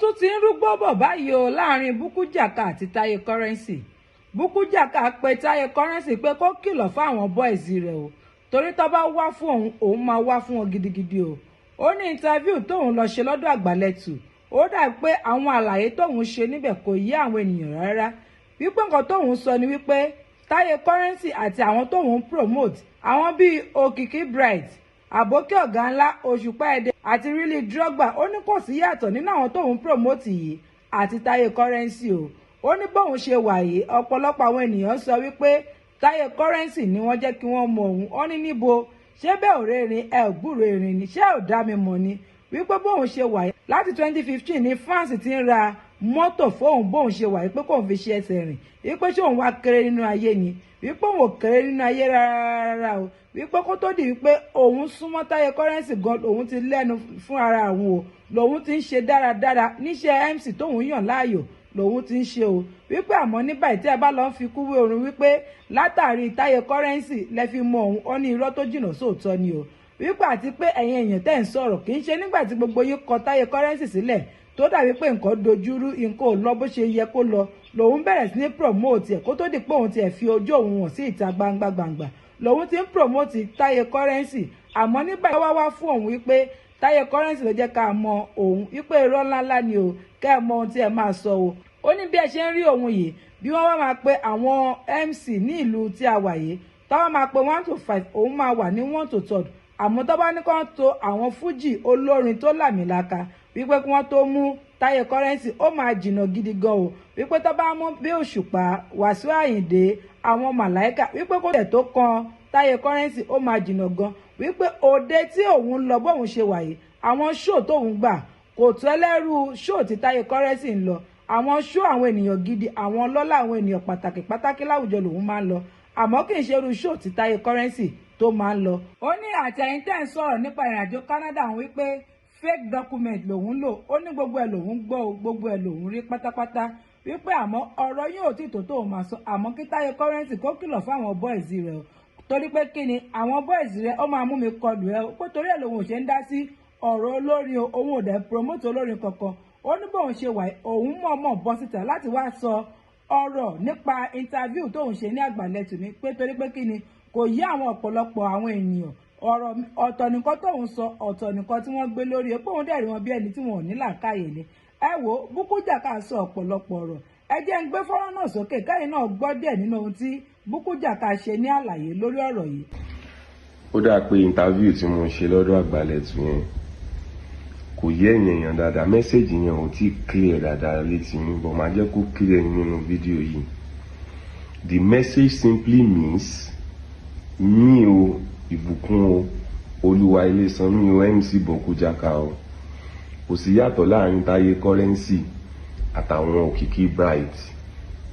tún ti ń rúgbó bọ̀ báyìí o láàrin Bukky Jaka àti Taye Currency. Bukky Jaka pe Taye Currency pé kó kìlọ̀ fáwọn boys rẹ̀ o torí tó bá wá fún òun máa wá fún wọn gidigidi o. Ó ní interview tóun lọ ṣe lọ́dọ̀ Àgbàlẹ̀tù ó dà pé àwọn àlàyé tóun ṣe níbẹ̀ kò yé àwọn ènìyàn rárá wípé nǹkan tóun sọ ni wípé Taye Currency àti àwọn tóun promote àwọn bíi Òkìkí Bright, Àbókí Ọ̀gá Ńlá, Òṣùpá Ẹdẹ àti Really Drogba. Ó ní kò sí yàtọ̀ nínú àwọn tóun promote yìí àti Taye Currency o. Ó ní bóun ṣe wà yìí ọ̀pọ̀lọpọ̀ àwọn ènìyàn sọ wípé Taye Currency ni wọ́n jẹ́ kí wọ́n mọ òun. Ó ní níbo ṣé bẹ́ẹ̀ ò rẹ́rìn ẹ ò gbúrò erin ni ṣé ò dá mi mọ̀ ni wípé bóun ṣe wà yìí láti 2015 ní fans ti ń ra mọ́tò fóun bóun ṣe wà yìí pé kóun fi ṣe ẹsẹ̀ rìn wípé ṣé òun wá kéré nínú ayé ni wípé òun ò kéré nínú ayé rárá o wípé kó tó di wípé òun súnmọ́ Taye Currency gan òun ti lẹ́nu fún ara òun o lòun ti ń ṣe dáradára níṣẹ́ MC tóun yàn láàyò lòun ti ń ṣe o wípé àmọ́ ní báyìí tí ẹ bá lọ ń fi kúwé orin wípé látàrí Taye Currency lẹ fi mọ òun ó ní irọ́ tó jìnnà sóòótọ́ ni o wípé àti pé ẹ̀yin èèyàn tẹ́ ń sọ̀rọ̀ kì í ṣe nígbà tí gbogbo yín kọ Taye Currency sílẹ̀ tó dàbí pé nǹkan dojúrú nǹkan ò lọ bó ṣe yẹ kó lọ lòun bẹ̀rẹ̀ sí ní promote ẹ̀ kó tó di pé òun tiẹ̀ fi ojú òun hàn sí ìta gbangba lòun ti ń promote Taye Currency àmọ́ nígbà tí wọ́n wá fún òun wípé Taye Currency ló jẹ́ ká mọ òun wípé irọ́ ńláńlá ni o kẹ́ ẹ mọ ohun tí ẹ máa sọ o. Ó ní bí ẹ ṣe ń rí òun yìí bí wọ́n wá máa pe àwọn MC ní ìlú tí a wà yìí táwọn máa pe 1 to 5 òun máa wà ní 1 to 3 àmọ́ tó bá ní kán to àwọn fújì olórin tó làmìlaka wípé kí wọ́n tó mú Taye Currency ó máa jìnnà gidi gan o wípé tó bá mú bí Òṣùpá, Wàsíù Àyìndé, àwọn Màláíkà wípé kó tẹ̀ tó kan Taye Currency ó máa jìnnà gan wípé òde tí òun lọ bóun ṣe wà yìí àwọn ṣó tóun gbà kò tó ẹlẹ́rú ṣó tí Taye Currency ń lọ àwọn ṣó àwọn ènìyàn gidi àwọn ọlọ́lá àwọn ènìyàn pàtàkì láwùjọ lòun máa ń lọ àmọ́ kì í ṣe irú ṣó tí Taye Currency tó máa ń lọ. Ó ní àtẹ̀yìn tẹ́ ń sọ̀rọ̀ nípa ìrìnàjò Canada àwọn wípé fake document lòun lò ó ní gbogbo ẹ̀ lòun gbọ́ o gbogbo ẹ̀ lòun rí pátápátá wípé àmọ́ ọ̀rọ̀ yóò tí tó máa sọ àmọ́ kí Taye Currency kó kìlọ̀ fáwọn boys rẹ̀ o torí pé kí ni àwọn boys rẹ̀ ó máa mú mi kọlù ẹ pé torí ẹ̀ lòun ò ṣe ń dá sí ọ̀rọ̀ olórin o òun ò dẹ̀ promote olórin kankan. Ó ní bóun ṣe wà òun mọ̀ọ́mọ̀ bọ́ síta láti wá sọ ọ̀rọ̀ nípa interview tóun ṣe ní Àgbàlẹ̀tù ni pé torí pé kí ni kò yí àwọn ọ̀pọ̀lọpọ̀ àwọn ènìyàn ọ̀rọ̀ ọ̀tọ̀ nìkan tóun sọ ọ̀tọ̀ nìkan tí wọ́n gbé lórí ẹ̀ pé òun dẹ̀ rí wọn bí ẹni tí wọn ò ní làákàyè ni. Ẹ wo Bukky Jaka sọ ọ̀pọ̀lọpọ̀ ọ̀rọ̀ ẹ jẹ́ ń gbé fọ́nrán náà sókè káyìn náà gbọ́ díẹ̀ nínú ohun tí Bukky Jaka ṣe ní àlàyé lórí ọ̀rọ̀ yìí. Ó dáa pé interview tí mo ṣe lọ́dọ̀ Àgbàlẹ̀tù yẹn kò yé èèyàn dáadáa mẹ́sẹ̀gì yẹn ò tí clear dáadáa létí mi bọ̀ máa jẹ́ kó clear nínú fídíò yìí. The message simply means mi o ìbùkún o Olúwa Ilésanmí o MC Bukky Jaka o kò sí yàtọ̀ láàrin Taye Currency àtàwọn Òkìkí Bright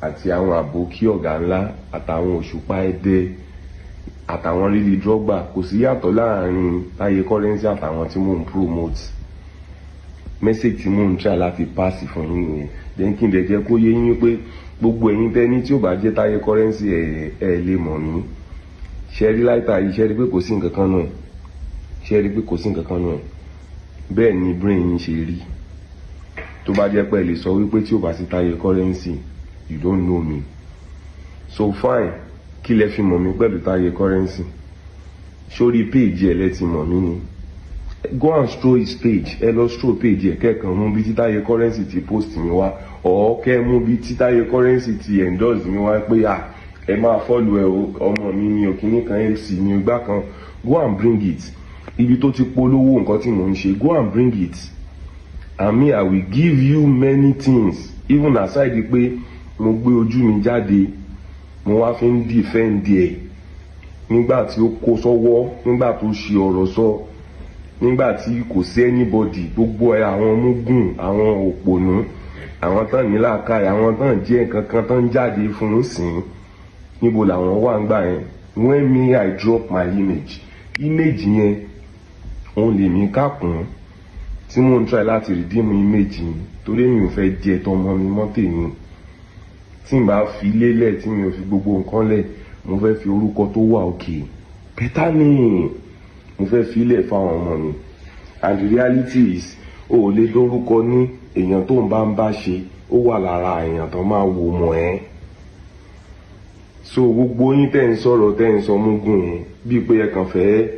àti àwọn Àbókí Ọ̀gá Ńlá àtàwọn Òṣùpá Ẹdẹ àtàwọn Really Drogba kò sí yàtọ̀ láàrin Taye Currency àtàwọn tí mò ń promote. Message tí mò ń try láti pass fún yín nìyẹn then kí n dẹ̀ jẹ́ kó yé yín pé gbogbo ẹ̀yin tẹ́ni tí ó bá jẹ́ Taye Currency ẹ̀ lè mọ̀ mí ṣẹ́rí láìta yìí ṣẹ́rí pé kò sí nǹkan kan náà ṣẹ́rí pé kò sí nǹkan kan náà bẹ́ẹ̀ ni brain yín ṣe rí tó bá jẹ́ pé ẹ lè sọ wípé tí ó bá sí Taye Currency you don't know me so fine kí lẹ fi mọ̀ mí pẹ̀lú Taye Currency sórí page ẹ lẹ ti mọ̀ mí ni go and stroll his page ẹ lọ stroll page ẹ kẹ́ẹ̀kan mú bí tí Taye Currency ti post mi wá ọ̀ kẹ́ mú bí tí Taye Currency ti endorse mi wá pé ẹ máa follow ẹ ọmọ mi ni òkìní kan MC ni ìgbà kan go and bring it ibi tó ti polówó nǹkan tí mò ń ṣe go and bring it and me I will give you many things even aside pé mo gbé ojú mi jáde mo wá fi ń defend ẹ nígbà tí ó kó sọ́wọ́ nígbà tó ṣe ọ̀rọ̀ sọ nígbà tí kò sí anybody gbogbo ẹ àwọn mugun àwọn òpònú àwọn tán ní làákàyè àwọn tán jẹ́ nǹkan kan tán jáde fún un sìn níbo làwọn wà ń gbà yẹn when me I drop my image yẹn òun lè mí kákùn tí mò ń try láti redeem image yìí torí mi ò fẹ́ jẹ tọmọ mi mọ́ tèmi tí n bá fi lélẹ̀ tí mi ò fi gbogbo nǹkan lẹ̀ mo fẹ́ fi orúkọ tó wà òkè bẹ́tà ni mo fẹ́ fi lẹ̀ fáwọn ọmọ mi and the reality is o ò lè dórúkọ ní èèyàn tó ń bá ṣe ó wà lára èèyàn tó máa wò mọ́ ẹ́. So gbogbo yín tẹ́ ń sọ̀rọ̀ tẹ́ ń sọ múgùn yẹn bíi pé ẹ kàn fẹ́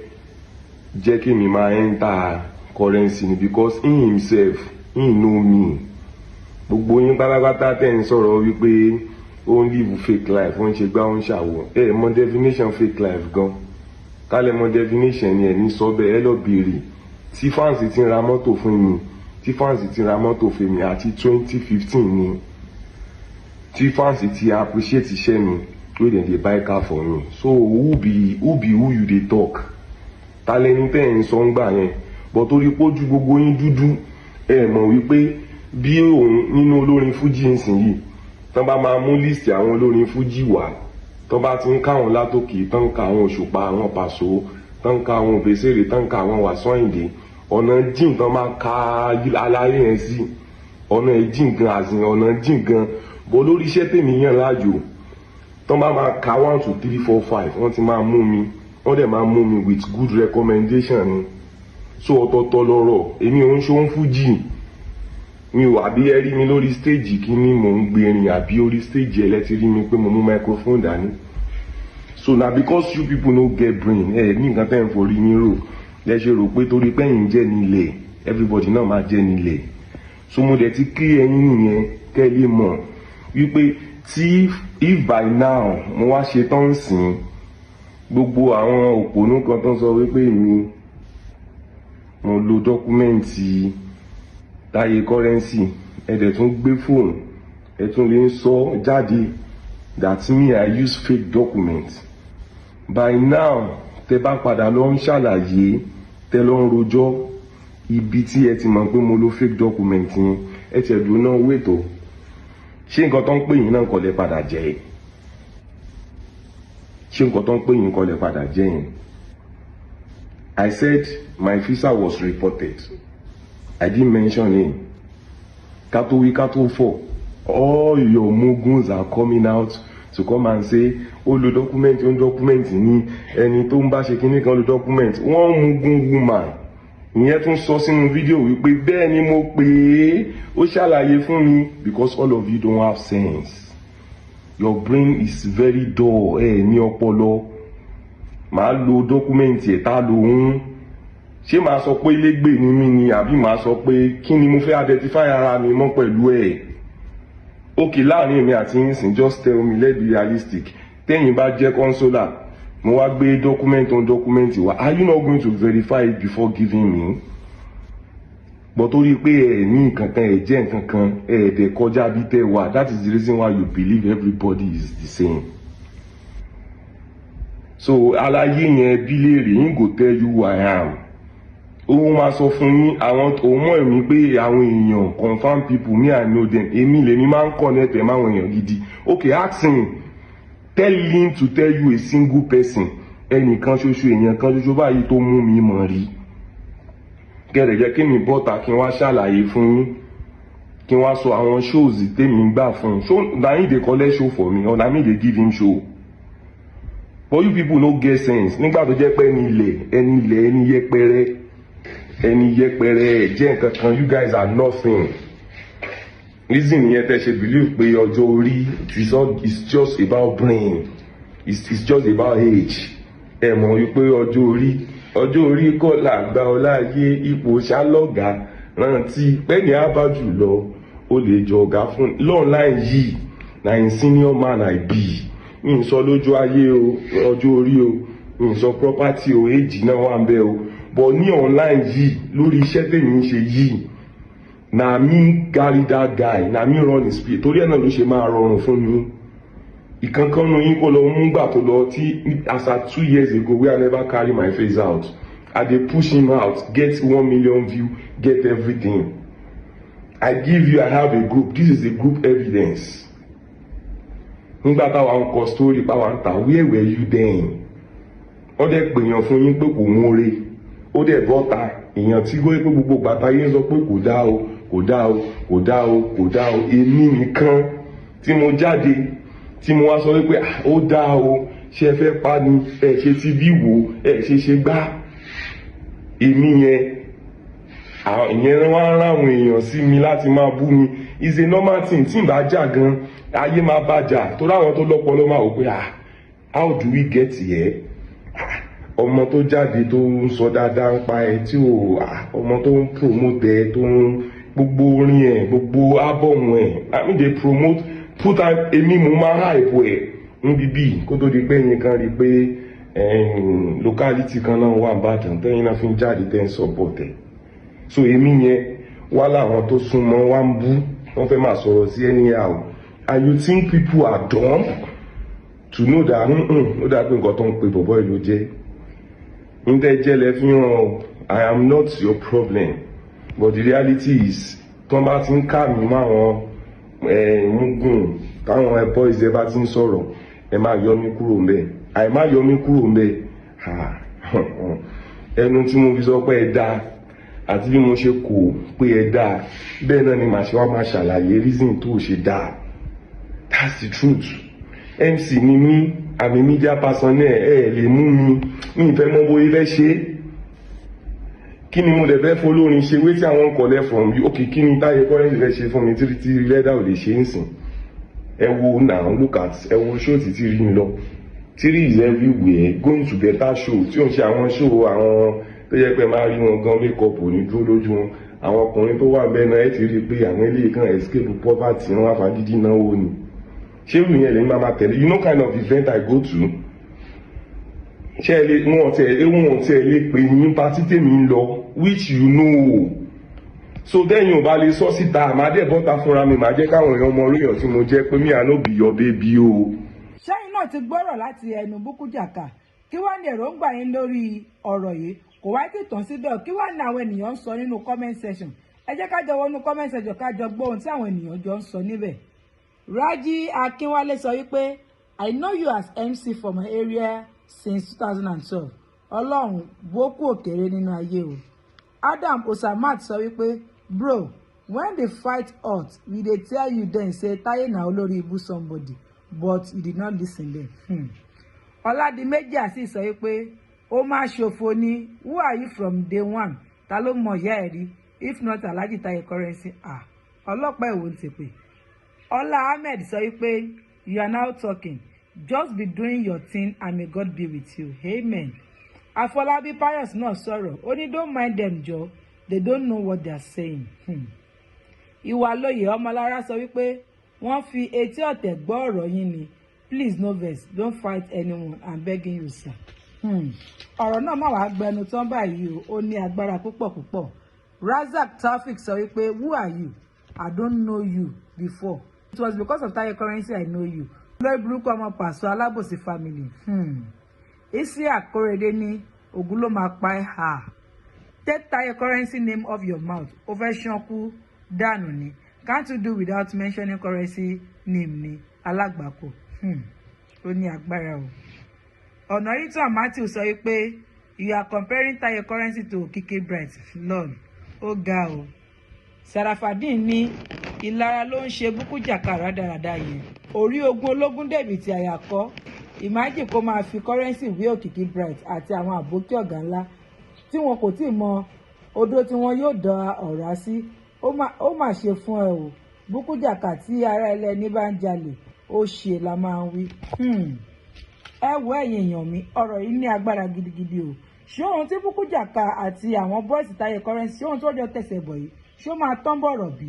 jẹ́ kí mi máa enter currency ni because he himself he know me. Gbogbo yín pátápátá tẹ́ ń sọ̀rọ̀ wípé ó ń live fake life ó ń ṣe gbá ó ń ṣàwọ̀ ẹ mọ definition fake life gan kálẹ̀ mọ definition ni ẹ̀ ní sọ bẹ́ẹ̀ ẹ lọ bèrè tí fáǹsì ti ń ra mọ́tò fún mi tí fáǹsì ti ra mọ́tò fún mi àti 2015 ni tí fáǹsì ti appreciate iṣẹ́ mi wey dem dey buy car for me. So who be who you dey talk? Ta lẹni tẹ́ ń sọ ń gbà yẹn but torí pójú gbogbo yín dúdú ẹ mọ̀ wípé bí òun nínú olórin fújì nsìn yìí tán bá máa mú list àwọn olórin fújì wá tán bá ti ń ká àwọn látòkè tán ń ka àwọn òṣùpá àwọn pàṣọ tán ń ka àwọn òbésèrè tán ń ka àwọn wàsó àyìndé ọ̀nà jìn tán máa ka aláyé yẹn sí ọ̀nà jìn gan àzìn ọ̀nà jìn gan bọ́ lórí iṣẹ́ tèmi yàn láàyò tán bá máa ka 1 2 3 4 5 wọ́n ti máa mú mi wọ́n dẹ̀ máa mú mi with good recommendation ni. So ọ̀tọ̀ọ̀tọ̀ lọ́rọ̀ èmi ò ń ṣó ń fújì mi ò àbí ẹ rí mi lórí stage kí ni mò ń gbé rin àbí orí stage ẹ lẹ́tí rí mi pé mo mú microphone dání. So na because you people no get brain ẹ ní nǹkan tẹ́ ń forí mi rò lẹ ṣe rò pé torí pẹ́yìn jẹ́ nílẹ̀ everybody náà máa jẹ́ nílẹ̀. So mo dẹ̀ ti kí ẹyin nìyẹn kẹ́ ẹ lè mọ̀ wípé tí if by now mo wá ṣe tán sìn gbogbo àwọn òpònú kan tó ń sọ wípé mo lo dọ́kúmẹ́ǹtì Taye currency ẹ̀dẹ̀ tún gbé fóònù ẹ̀ tún lè sọ jáde that me I use fake documents. By now tẹ bá padà lọ ń ṣàlàyé tẹ lọ ń rojọ́ ibi tí ẹ ti mọ̀ pé mo lo fake document yẹn ẹ tẹ̀ dùn náà wètò ṣé nǹkan tó ń pè yín náà kọ́ lẹ padà jẹ́ ẹ̀ ṣé nǹkan tó ń pè yín kọ́ lẹ padà jẹ́ yẹn. I said my visa was reported. I didn't mention him. Kato we Kato 4. All your muguns are coming out to come and say, oh, the document, ni ẹni tó ń bá ṣe kíní kan lo document. One mugun woman. Ìyẹn tún sọ sínú fídíò wípé bẹ́ẹ̀ ni mo pè é, ó ṣàlàyé fún mi because all of you don't have sense. Your brain is very dull, ní ọpọlọ. Màá lo document ẹ̀ tá lòun. Ṣé màá sọ pé ilégbè ni mí ni àbí màá sọ pé kí ni mo fẹ́ identify ara mi mọ́ pẹ̀lú ẹ̀. Okay, láàrin èmi àti yín sìn just tell me let's be realistic. Tẹ́yìn bá jẹ́ consular mo wá gbé document wá are you not going to verify it before giving me? But torí pé ẹ ní nǹkan kan ẹ jẹ́ nǹkan kan ẹ dẹ̀ kọjá bí tẹ́ wà that is the reason why you believe everybody is the same. So àlàyé yẹn bí léèrè yín go tell you who I am. Òun máa sọ fún yín àwọn òun mọ̀ èmi pé àwọn èèyàn confirm people me I know them èmi lèmi máa ń connect ẹ̀ máwọn èèyàn gidi. Okay, ask him, tell him to tell you a single person ẹnìkan ṣoṣo èèyàn kan ṣoṣo báyìí tó mú mi mọ̀ rí. Kẹ̀rẹ̀ jẹ́ kí mi bọ́ta kí n wá ṣàlàyé fún yín kí n wá sọ àwọn shows tèmi ń gbà fún un. So na him dey collect show for me or na me dey give him show. But you people no get sense nígbà tó jẹ́ pé ẹni yẹpẹrẹ jẹ́ nǹkan kan you guys are nothing. Reason yẹn tẹ́ ṣe believe pé ọjọ́ orí it's just about brain it's just about age. Ẹ mọ̀ wípé ọjọ́ orí kọ́ làgbà ọláyé ipò ṣálọ́gà rántí pẹ́ni àbájù lọ ó lè jọ ọ̀gá fún lọ́ọ̀láì yìí na in senior man I be. Mi ń sọ lójú ayé o ọjọ́ orí o mi ń sọ property o age náà wà ń bẹ o but ní online yìí lórí iṣẹ́ tèmi ń ṣe yìí na mi carry that guy na mi run his play torí ẹ̀ náà ló ṣe máa rọrùn fún mi. Ìkankan nu yín kó lọ mú gbà tó lọ tí as at 2 years ago wey I never carry my face out I dey push him out get 1 million view get everything. I give you I have a group this is a group evidence. Nígbà táwa ń kọ story páwa ń ta where were you then? Ó dẹ̀ pèèyàn fún yín pé kò múre ó dẹ̀ bọ́ta èèyàn tí gbé pé gbogbo bàtà yín sọ pé kò dá o kò dá o kò dá o kò dá o èmi nìkan tí mo jáde tí mo wá sọ wípé ó dá o ṣe fẹ́ pa ni ẹ ṣe ti bí wò ẹ ṣe gbá èmi yẹn ìyẹn wá ń ráwọn èèyàn sí mi láti máa bú mi is a normal thing. Tí n bá jà gan ayé máa bá jà tó láwọn tó lọ́pọlọ máa wò pé how do we get here? Ọmọ tó jáde tó ń sọ dáadáa ń pa ẹ tí ọmọ tó ń promote ẹ tó ń gbogbo orin ẹ gbogbo album ẹ I mean they promote put time èmi mo máa hype ẹ ń bíbí kó tó di pé yín kan rí pé locality kan náà wà Ìbàdàn tẹ́yìn náà fi ń jáde tẹ́ ń support ẹ. So èmi yẹn wá láwọn tó súnmọ́ wá ń bú wọ́n fẹ́ máa sọ̀rọ̀ sí anyhow and you think people are dumb to know that ó dà pé nǹkan tó ń pe bọ̀bọ̀ ìlú jẹ́ ntẹ́jẹ́lẹ̀ fi hàn I am not your problem but the reality is tó bá ti ń ká mi máwọn mugun táwọn boys ẹ bá ti ń sọ̀rọ̀ ẹ máa yọ mí kúrò ń bẹ̀ àìmá yọ mí kúrò ń bẹ̀ ẹnu tí mo fi sọ pé ẹ dáa àti bí mo ṣe kò pé ẹ dáa bẹ́ẹ̀ náà ni màá ṣe wá máa ṣàlàyé reason tó ṣe dáa. That's the truth. MC ni mí àmì media person lè mú mi ìfẹ́ mọ́ bóyá fẹ́ ṣe kí ni mo dẹ̀ fẹ́ folórin ṣe wé tí àwọn collect from you okay kí ni Taye Currency fẹ́ ṣe fún mi tí lẹ́dà ò lè ṣe ń sìn ẹ wo now look at ẹ wo show tí rí mi lọ Tiri is everywhere going to better show tí ò ń ṣe àwọn show àwọn tó yẹ pé máa rí wọn gan make up ò ní dúró lójú wọn àwọn ọkùnrin tó wà bẹ́ẹ̀ náà ẹ ti rí i pé àwọn eléyìí kan escape poverty wọn àfagídí náwó ni ṣé ìyẹn lè máa tẹ̀lé you know kind of event I go to ṣé ẹ lè wọn tẹ ẹ lè pè yín pátí tèmi ń lọ which you know so then ò bá lè sọ síta àmàdé bọ́ta fúnra mi màá jẹ́ káwọn èèyàn mọ oríyàn tí mo jẹ́ pé mi àná bí yọ bébí o. ṣẹ́yìn náà ti gbọ́rọ̀ láti ẹnu Bukky Jaka kí wá ní èròǹgbà yín lórí ọ̀rọ̀ yìí kò wá tí tàn síbẹ̀ kí wá ní àwọn ènìyàn ń sọ nínú comment section ẹ jẹ́ ká jọ wọnú comment section ká jọ gbọ́ ohun tí àwọn ènìyàn jọ ń sọ níbẹ̀. Raji Akinwale sọ wípé I know you as MC for my area since 2012 Ọlọ́run bókú òkèrè nínú ayé o. Adam Osamat sọ wípé bro when the fight hot we dey tell you then say Taye na olórí ibu somebody but you did not listen then. Ọládìméjì àti sọ wípé ó máa ṣòfò ni who are you from day one ta ló mọ ìyá ẹ̀ rí if not Alhaji Taye Currency ọlọ́pàá èwo ń tèpè. Ọlá Ahmed sọ wípé you are now talking just be doing your thing and may God be with you amen. Afọlábí Pius náà sọ̀rọ̀ ó ní don't mind them jọ they don't know what they are saying. Ìwàlóye Ọmọlára sọ wípé wọ́n fi etí ọ̀tẹ̀ gbọ́ ọ̀rọ̀ yín ni please no vex don't fight anyone I'm begging you sir. Ọ̀rọ̀ náà má wàá gbẹnu tán báyìí o ó ní agbára púpọ̀ púpọ̀. Razak Taofik sọ wípé who are you? I don't know you before. It was because of Taye Currency I know you. Lórí burúkú ọmọ pàṣọ alábòsí family. Isi Akorede ní ogun ló máa pa ẹ́ ha. Take Taye Currency name off your mouth. Ó fẹ́ ṣánkú dànù ni. Can't you do without mentioning Currency name ni alágbàkọ. Ó ní agbára o. Ọ̀nàrìtàn Matthew sọ wípé you are comparing Taye Currency to Okike Bright. Lord, ó ga o. Sarafadeen ní ìlara ló ń ṣe Bukky Jaka rádaràda yẹn. Orí ogun ológun dẹ̀bì tí àyà kọ́. Imagine kó máa fi Currency wé Okike Bright àti àwọn àbókí ọ̀gá ńlá tí wọn kò tí ì mọ odó tí wọn yóò dá ọ̀rá sí. Ó mà ṣe fún ẹ o. Bukky Jaka tí ara ẹlẹ́ni bá ń jalè ó ṣe la máa ń wí. Ẹ wo ẹ̀yin èèyàn mi ọ̀rọ̀ yìí ní agbára gidigidi o. Ṣé ohun tí Bukky Jaka àti àwọn bọ́ìsì Taye Currency ṣé ohun tó jọ tẹ̀sẹ̀ bọ̀ yìí ṣó máa tán bọ̀rọ̀ bí?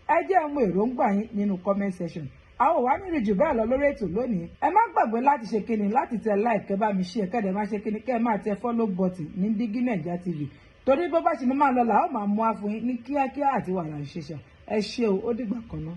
Ẹ jẹ́ ọmọ èròǹgbà yín nínú comment section. Àwọn wà nínú jù bẹ́ẹ̀ lọ lórí ètò lónìí. Ẹ má gbàgbé láti ṣe kíni láti tẹ like kẹ́ bá mi share kẹ́dẹ̀ má ṣe kíni kẹ́ máa tẹ follow button ní DIGINAIJA TV. Torí bó bá ṣe máa lọ là ó máa mú wá fún yín ní kíákíá àti wàrà ìṣẹ̀ṣà. Ẹ ṣé o, ó dìgbà kan náà.